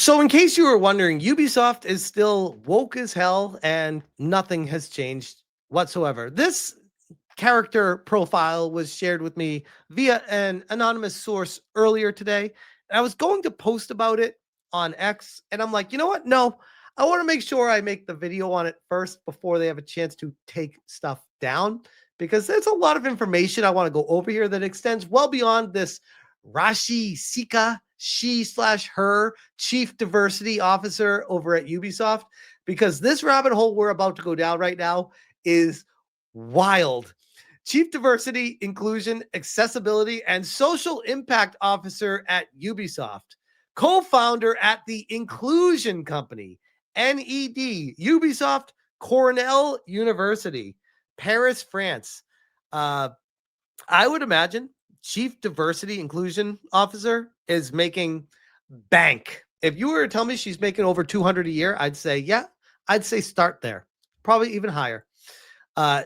So, in case you were wondering, Ubisoft is still woke as hell and nothing has changed whatsoever. This character profile was shared with me via an anonymous source earlier today. And I was going to post about it on X, and I'm like, you know what? No, I want to make sure I make the video on it first before they have a chance to take stuff down because there's a lot of information I want to go over here that extends well beyond this Raashi Sikka, she/her chief diversity officer over at Ubisoft, because this rabbit hole we're about to go down right now is wild. Chief Diversity, Inclusion, Accessibility, and Social Impact Officer at Ubisoft, co-founder at the Inclusion Company, NED, Ubisoft Cornell University, Paris, France. I would imagine Chief Diversity Inclusion Officer is making bank. If you were to tell me she's making over 200 a year, I'd say, yeah, I'd say start there. Probably even higher.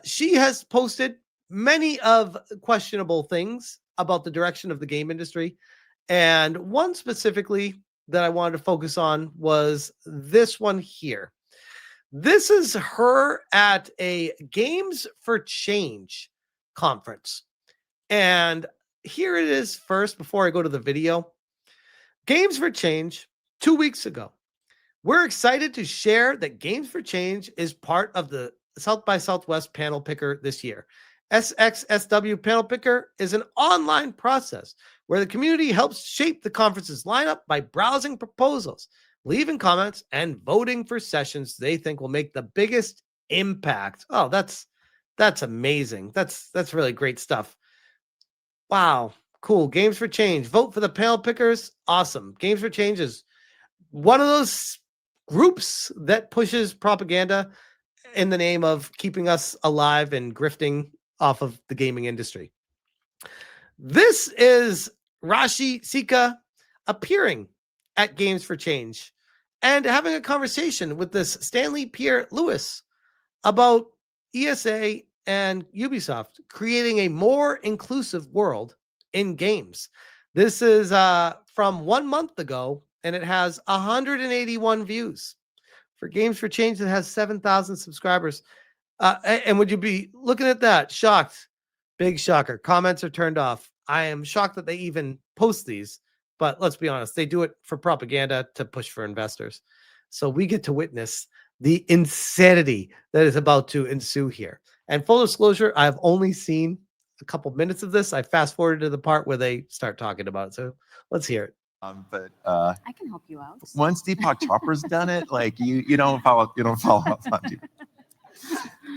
She has posted many of questionable things about the direction of the game industry. And one specifically that I wanted to focus on was this one here. This is her at a Games for Change conference. And here it is first before I go to the video. Games for Change 2 weeks ago. We're excited to share that Games for Change is part of the South by Southwest panel picker this year. SXSW panel picker is an online process where the community helps shape the conference's lineup by browsing proposals, leaving comments, and voting for sessions they think will make the biggest impact. Oh, that's amazing. That's really great stuff. Wow, cool. Games for Change. Vote for the panel pickers. Awesome. Games for Change is one of those groups that pushes propaganda in the name of keeping us alive and grifting off of the gaming industry. This is Raashi Sikka appearing at Games for Change and having a conversation with this Stanley Pierre Lewis about ESA and Ubisoft creating a more inclusive world in games. This is from 1 month ago, and it has 181 views. For Games for Change, that has 7,000 subscribers. And would you be looking at that? Shocked. Big shocker. Comments are turned off. I am shocked that they even post these. But let's be honest, they do it for propaganda to push for investors. So we get to witness the insanity that is about to ensue here. And full disclosure, I've only seen a couple minutes of this. I fast forwarded to the part where they start talking about it. So let's hear it. But I can help you out. Once Deepak Chopra's done it, like you don't follow up on Deepak.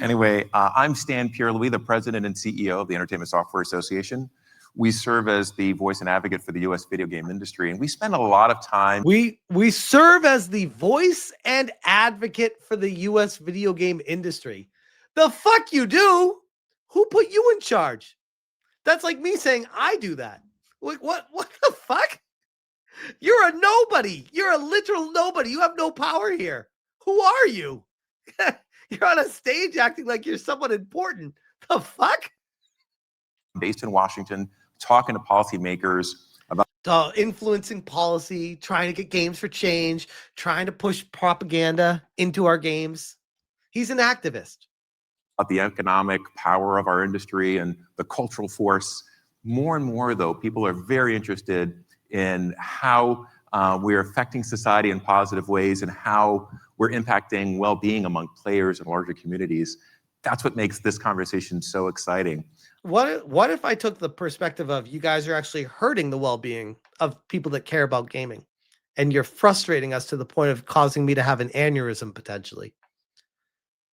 Anyway, I'm Stan Pierre-Louis, the president and CEO of the Entertainment Software Association. We serve as the voice and advocate for the U.S. video game industry, and we spend a lot of time. We serve as the voice and advocate for the U.S. video game industry. The fuck you do? Who put you in charge? That's like me saying I do that. Like what the fuck? You're a nobody. You're a literal nobody. You have no power here. Who are you? You're on a stage acting like you're someone important. The fuck? Based in Washington, talking to policymakers about influencing policy, trying to get Games for Change, trying to push propaganda into our games. He's an activist. About the economic power of our industry and the cultural force. More and more, though, people are very interested in how we're affecting society in positive ways and how we're impacting well-being among players and larger communities. That's what makes this conversation so exciting. What if I took the perspective of you guys are actually hurting the well-being of people that care about gaming, and you're frustrating us to the point of causing me to have an aneurysm potentially?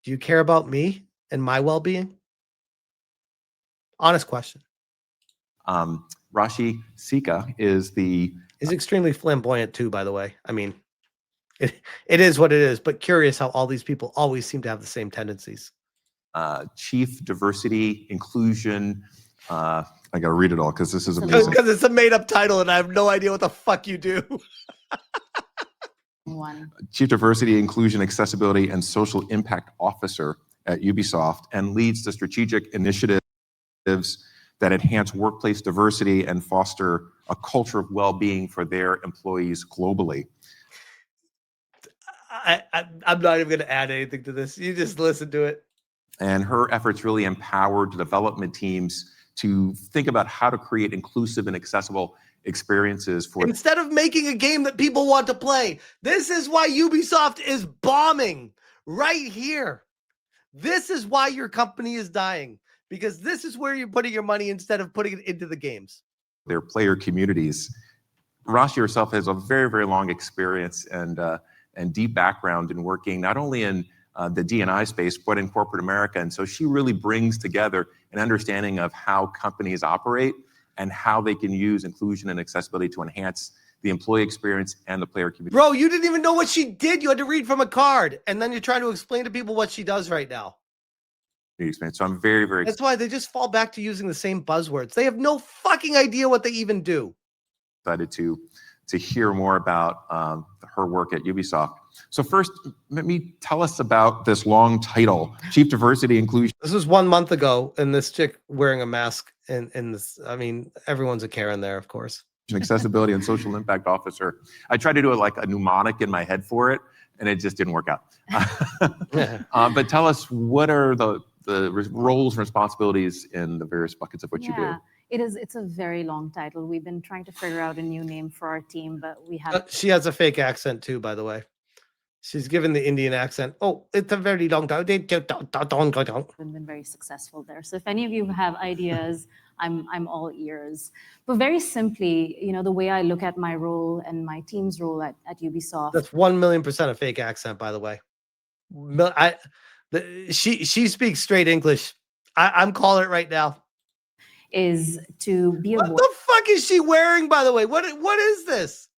Do you care about me and my well-being? Honest question. Raashi Sikka is extremely flamboyant too, by the way. I mean, it is what it is, but curious how all these people always seem to have the same tendencies. Chief Diversity, Inclusion. I got to read it all because this is amazing. Because it's a made-up title and I have no idea what the fuck you do. Chief Diversity, Inclusion, Accessibility, and Social Impact Officer at Ubisoft, and leads the strategic initiatives that enhance workplace diversity and foster a culture of well-being for their employees globally. I'm not even going to add anything to this. You just listen to it. And her efforts really empowered development teams to think about how to create inclusive and accessible experiences for instead of making a game that people want to play. This is why Ubisoft is bombing right here. This is why your company is dying, because this is where you're putting your money instead of putting it into the games. Their player communities. Raashi herself has a very, very long experience and deep background in working not only in the D&I space, but in corporate America. And so she really brings together an understanding of how companies operate and how they can use inclusion and accessibility to enhance the employee experience and the player community. Bro, you didn't even know what she did. You had to read from a card, and then you're trying to explain to people what she does right now. Experience. So I'm very, very That's why they just fall back to using the same buzzwords. They have no fucking idea what they even do. Excited to hear more about her work at Ubisoft. So first, let me tell us about this long title, Chief Diversity Inclusion. This was 1 month ago, and this chick wearing a mask in this. I mean, everyone's a Karen there, of course. Accessibility and Social Impact Officer. I tried to do it like a mnemonic in my head for it, and it just didn't work out. But tell us, what are the roles and responsibilities in the various buckets of what you do? It's a very long title. We've been trying to figure out a new name for our team, but we haven't. She has a fake accent too, by the way. She's given the Indian accent. Oh, it's a very long time. Been very successful there. So if any of you have ideas, I'm all ears. But very simply, the way I look at my role and my team's role at Ubisoft. That's 1,000,000% a fake accent, by the way. She speaks straight English. I'm calling it right now. Is to be what the fuck is she wearing, by the way? What is this?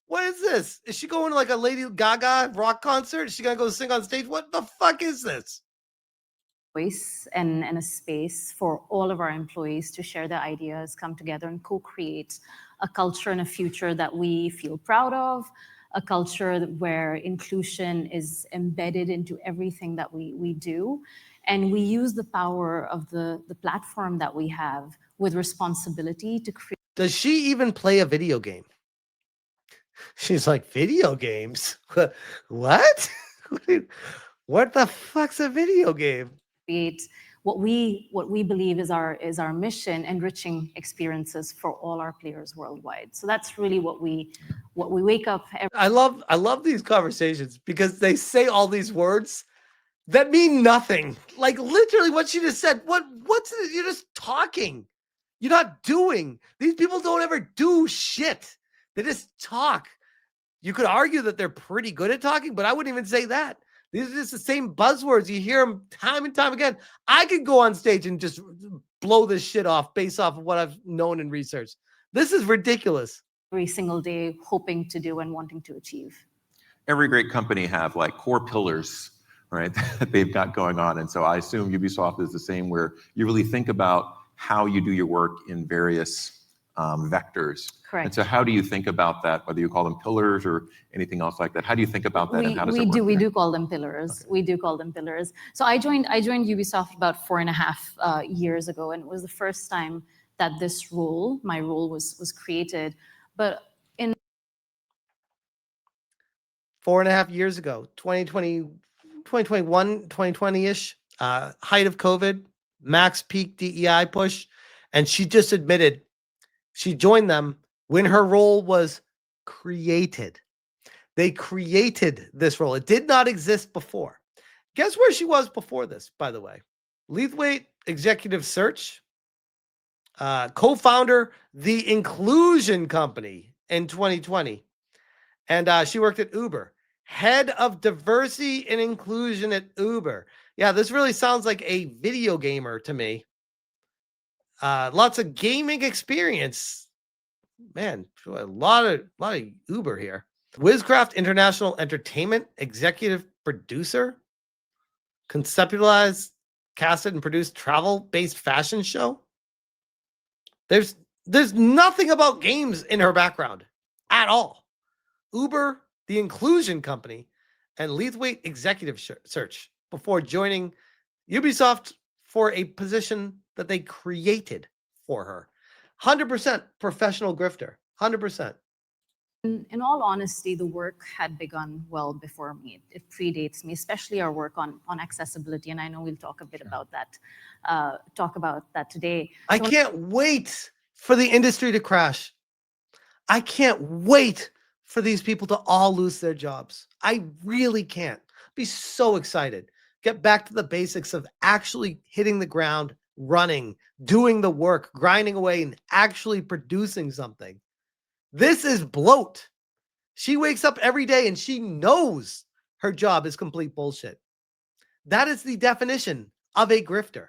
What is this? Is she going to like a Lady Gaga rock concert? Is she gonna go sing on stage? What the fuck is this? Voice and a space for all of our employees to share their ideas, come together and co-create a culture and a future that we feel proud of, a culture where inclusion is embedded into everything that we do. And we use the power of the platform that we have with responsibility to create. Does she even play a video game? She's like, video games? What? What the fuck's a video game? Create what we believe is our mission, enriching experiences for all our players worldwide. So that's really what we wake up every. I love these conversations because they say all these words that mean nothing. Like literally what she just said. What's it? You're just talking. You're not doing. These people don't ever do shit. They just talk. You could argue that they're pretty good at talking, but I wouldn't even say that. These are just the same buzzwords. You hear them time and time again. I could go on stage and just blow this shit off based off of what I've known and researched. This is ridiculous. Every single day hoping to do and wanting to achieve. Every great company have like core pillars, right, that they've got going on. And so I assume Ubisoft is the same, where you really think about how you do your work in various vectors. Correct. And so how do you think about that, whether you call them pillars or anything else like that? How do you think about that, and how does it work? We do call them pillars. Okay. We do call them pillars. So I joined Ubisoft about 4.5 years ago, and it was the first time that my role was created. But in 4.5 years ago, 2021, 2020-ish, height of COVID, max peak DEI push, and she just admitted she joined them when her role was created. They created this role. It did not exist before. Guess where she was before this, by the way? Leithwaite Executive Search, co-founder the Inclusion Company in 2020. And she worked at Uber, head of diversity and inclusion at Uber. Yeah, this really sounds like a video gamer to me. Lots of gaming experience. Man, a lot of Uber here. Wizcraft International Entertainment executive producer. Conceptualized, casted, and produced travel-based fashion show. There's nothing about games in her background at all. Uber, the Inclusion Company, and Leithwaite Executive Search before joining Ubisoft for a position that they created for her. 100% professional grifter. 100%. In all honesty, the work had begun well before me. It predates me, especially our work on accessibility. And I know we'll talk a bit about that today. I can't wait for the industry to crash. I can't wait for these people to all lose their jobs. I really can't. Be so excited. Get back to the basics of actually hitting the ground, running, doing the work, grinding away, and actually producing something. This is bloat. She wakes up every day and she knows her job is complete bullshit. That is the definition of a grifter.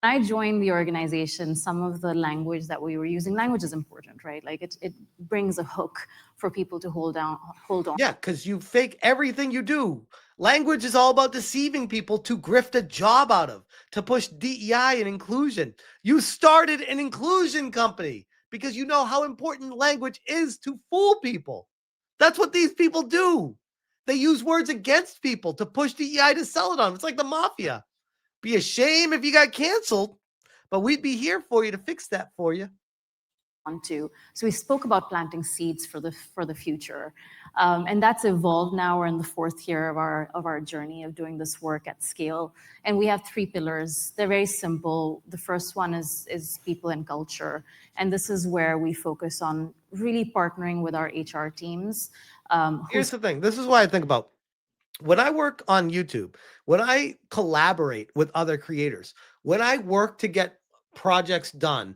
I joined the organization, some of the language that we were using, language is important, right? Like it brings a hook for people to hold on. Yeah, because you fake everything you do. Language is all about deceiving people to grift a job out of, to push DEI and inclusion. You started an inclusion company because you know how important language is to fool people. That's what these people do. They use words against people to push DEI to sell it on. It's like the mafia. Be a shame if you got canceled, but we'd be here for you to fix that for you. So we spoke about planting seeds for the future, and that's evolved. Now we're in the 4th year of our journey of doing this work at scale, and we have 3 pillars. They're very simple. The first one is people and culture, and this is where we focus on really partnering with our HR teams. Here's the thing. This is what I think about. When I work on YouTube, when I collaborate with other creators, when I work to get projects done,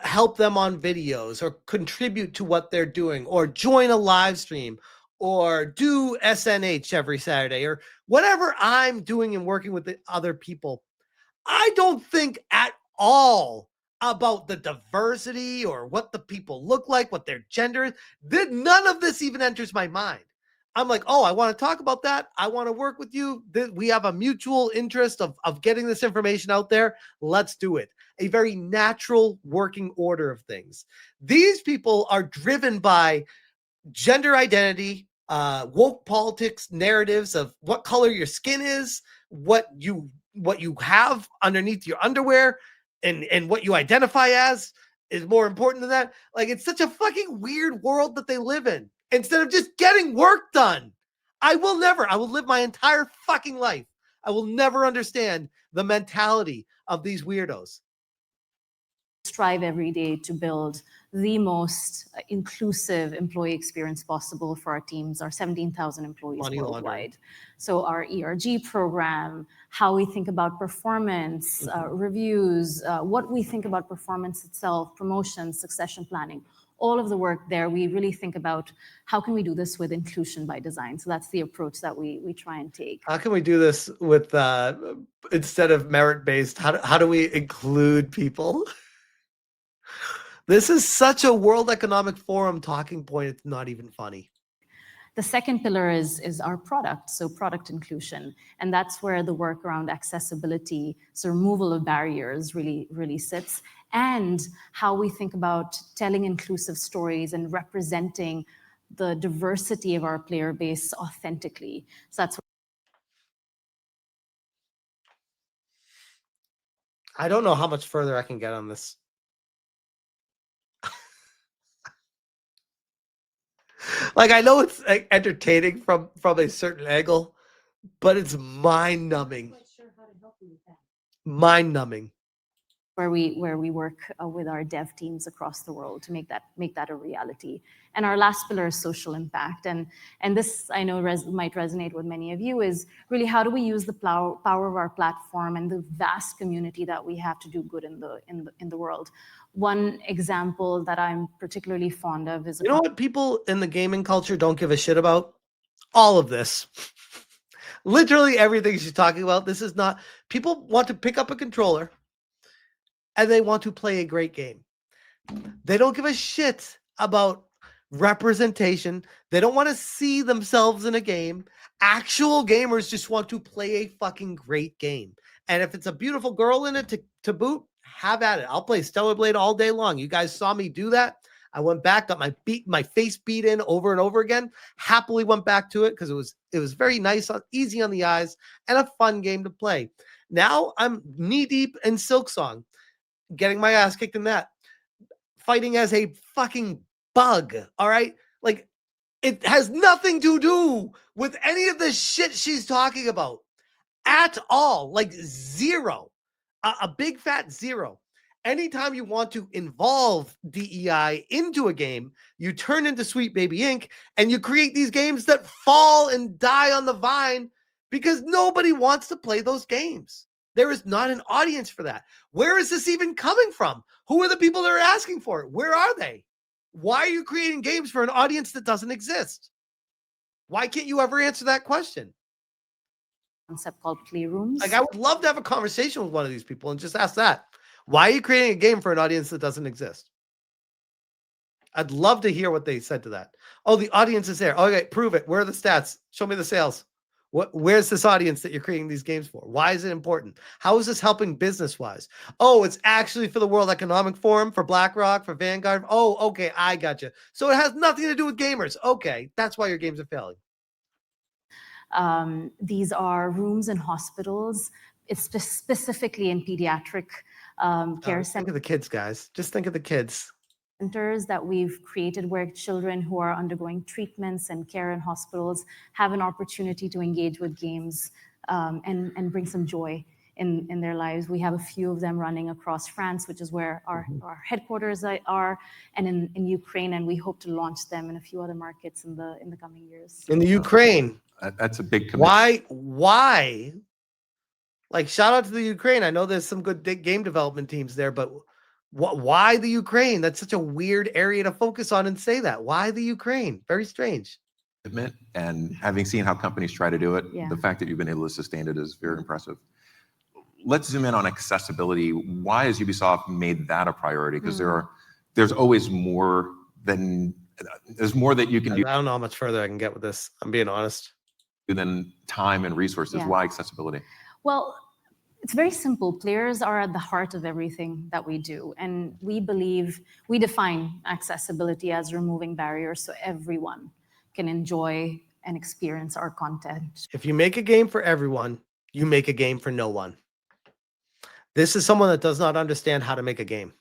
help them on videos or contribute to what they're doing or join a live stream or do SNH every Saturday or whatever I'm doing and working with the other people, I don't think at all about the diversity or what the people look like, what their gender is. None of this even enters my mind. I'm like, oh, I want to talk about that. I want to work with you. We have a mutual interest of getting this information out there. Let's do it. A very natural working order of things. These people are driven by gender identity, woke politics, narratives of what color your skin is, what you have underneath your underwear, and what you identify as is more important than that. Like, it's such a fucking weird world that they live in. Instead of just getting work done, I will live my entire fucking life. I will never understand the mentality of these weirdos. Strive every day to build the most inclusive employee experience possible for our teams, our 17,000 employees worldwide. So our ERG program, how we think about performance, reviews, what we think about performance itself, promotions, succession planning, all of the work there, we really think about how can we do this with inclusion by design. So that's the approach that we try and take. How can we do this with, instead of merit-based, how do we include people? This is such a World Economic Forum talking point. It's not even funny. The second pillar is our product, so product inclusion. And that's where the work around accessibility, so removal of barriers really sits, and how we think about telling inclusive stories and representing the diversity of our player base authentically. So that's I don't know how much further I can get on this. Like, I know it's entertaining from a certain angle, but it's mind-numbing. Mind-numbing. Where we work with our dev teams across the world to make that a reality. And our last pillar is social impact, and this I know might resonate with many of you, is really how do we use the power of our platform and the vast community that we have to do good in the world. One example that I'm particularly fond of is, you know what people in the gaming culture don't give a shit about? All of this. Literally everything she's talking about. This is not, people want to pick up a controller and they want to play a great game. They don't give a shit about representation. They don't want to see themselves in a game. Actual gamers just want to play a fucking great game. And if it's a beautiful girl in it to boot, have at it. I'll play Stellar Blade all day long. You guys saw me do that. I went back, got my face beat in over and over again. Happily went back to it because it was very nice, easy on the eyes, and a fun game to play. Now I'm knee deep in Silksong, getting my ass kicked in that, fighting as a fucking bug. All right, Like, it has nothing to do with any of the shit she's talking about at all. Like, zero. A big fat zero. Anytime you want to involve DEI into a game, you turn into Sweet Baby Inc. and you create these games that fall and die on the vine because nobody wants to play those games. There is not an audience for that. Where is this even coming from? Who are the people that are asking for it? Where are they? Why are you creating games for an audience that doesn't exist? Why can't you ever answer that question? Concept called playrooms. Like, I would love to have a conversation with one of these people and just ask that. Why are you creating a game for an audience that doesn't exist? I'd love to hear what they said to that. Oh, the audience is there. Okay, prove it. Where are the stats? Show me the sales. Where's this audience that you're creating these games for? Why is it important? How is this helping business-wise? Oh, it's actually for the World Economic Forum, for BlackRock, for Vanguard. Oh, okay, I got you. So it has nothing to do with gamers. Okay, that's why your games are failing. These are rooms in hospitals. It's specifically in pediatric care centers. Think of the kids, guys. Just think of the kids. Centers that we've created where children who are undergoing treatments and care in hospitals have an opportunity to engage with games and bring some joy in their lives. We have a few of them running across France, which is where our headquarters are, and in Ukraine, and we hope to launch them in a few other markets in the coming years. In the Ukraine. That's a big commitment. Why? Like, shout out to the Ukraine. I know there's some good game development teams there, but why the Ukraine? That's such a weird area to focus on and say that. Why the Ukraine? Very strange. And having seen how companies try to do it, the fact that you've been able to sustain it is very impressive. Let's zoom in on accessibility. Why has Ubisoft made that a priority? Because there's always more than that you can do. I don't know how much further I can get with this. I'm being honest. Than time and resources. Why accessibility? Well, it's very simple. Players are at the heart of everything that we do. And we define accessibility as removing barriers so everyone can enjoy and experience our content. If you make a game for everyone, you make a game for no one. This is someone that does not understand how to make a game.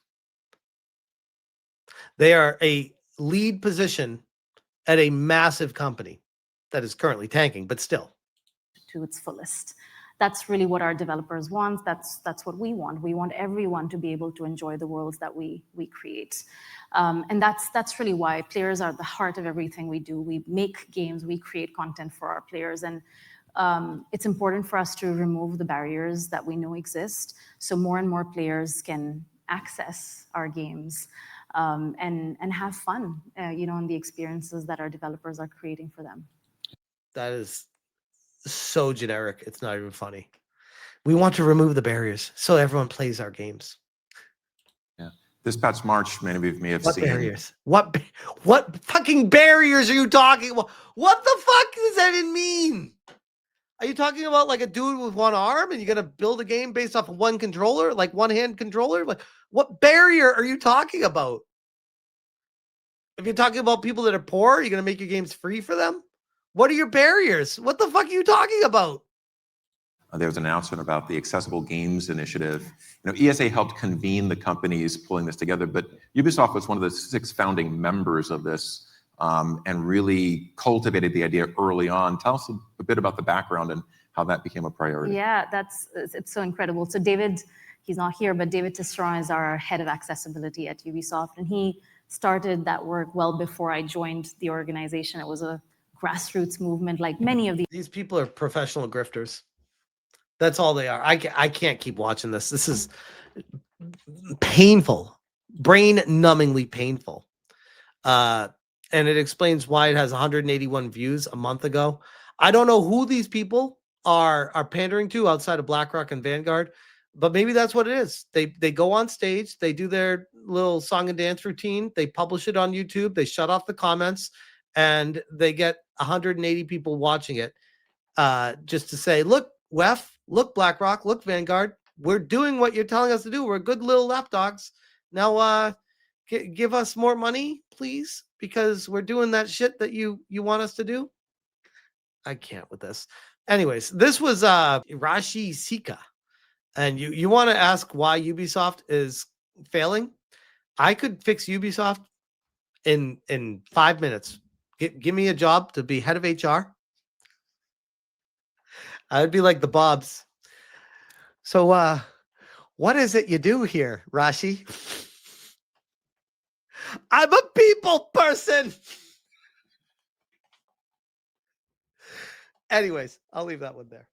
They are a lead position at a massive company that is currently tanking, but still. To its fullest. That's really what our developers want. That's what we want. We want everyone to be able to enjoy the worlds that we create. And that's really why players are at the heart of everything we do. We make games, we create content for our players. And it's important for us to remove the barriers that we know exist so more and more players can access our games and have fun, in the experiences that our developers are creating for them. That is so generic. It's not even funny. We want to remove the barriers so everyone plays our games. Yeah. This past March, many of you may have What seen. barriers? What fucking barriers are you talking about? What the fuck does that even mean? Are you talking about like a dude with one arm and you're going to build a game based off of one controller, like one hand controller? Like, what barrier are you talking about? If you're talking about people that are poor, you're going to make your games free for them? What are your barriers? What the fuck are you talking about? There was an announcement about the Accessible Games Initiative. ESA helped convene the companies pulling this together, but Ubisoft was one of the 6 founding members of this and really cultivated the idea early on. Tell us a bit about the background and how that became a priority. Yeah, it's so incredible. So David, he's not here, but David Tisseron is our head of accessibility at Ubisoft, and he started that work well before I joined the organization. It was a grassroots movement like many of these people are professional grifters. That's all they are. I can't keep watching this. This is painful, brain-numbingly painful. And it explains why it has 181 views a month ago. I don't know who these people are pandering to outside of BlackRock and Vanguard, but maybe that's what it is. They go on stage, they do their little song and dance routine, they publish it on YouTube, they shut off the comments, and they get 180 people watching it just to say, look, WEF, look, BlackRock, look, Vanguard, we're doing what you're telling us to do. We're good little lapdogs. Now give us more money, please, because we're doing that shit that you want us to do. I can't with this. Anyways, this was Raashi Sikka. And you want to ask why Ubisoft is failing? I could fix Ubisoft in 5 minutes. Give me a job to be head of HR. I'd be like the Bobs. So, what is it you do here, Raashi? I'm a people person. Anyways, I'll leave that one there.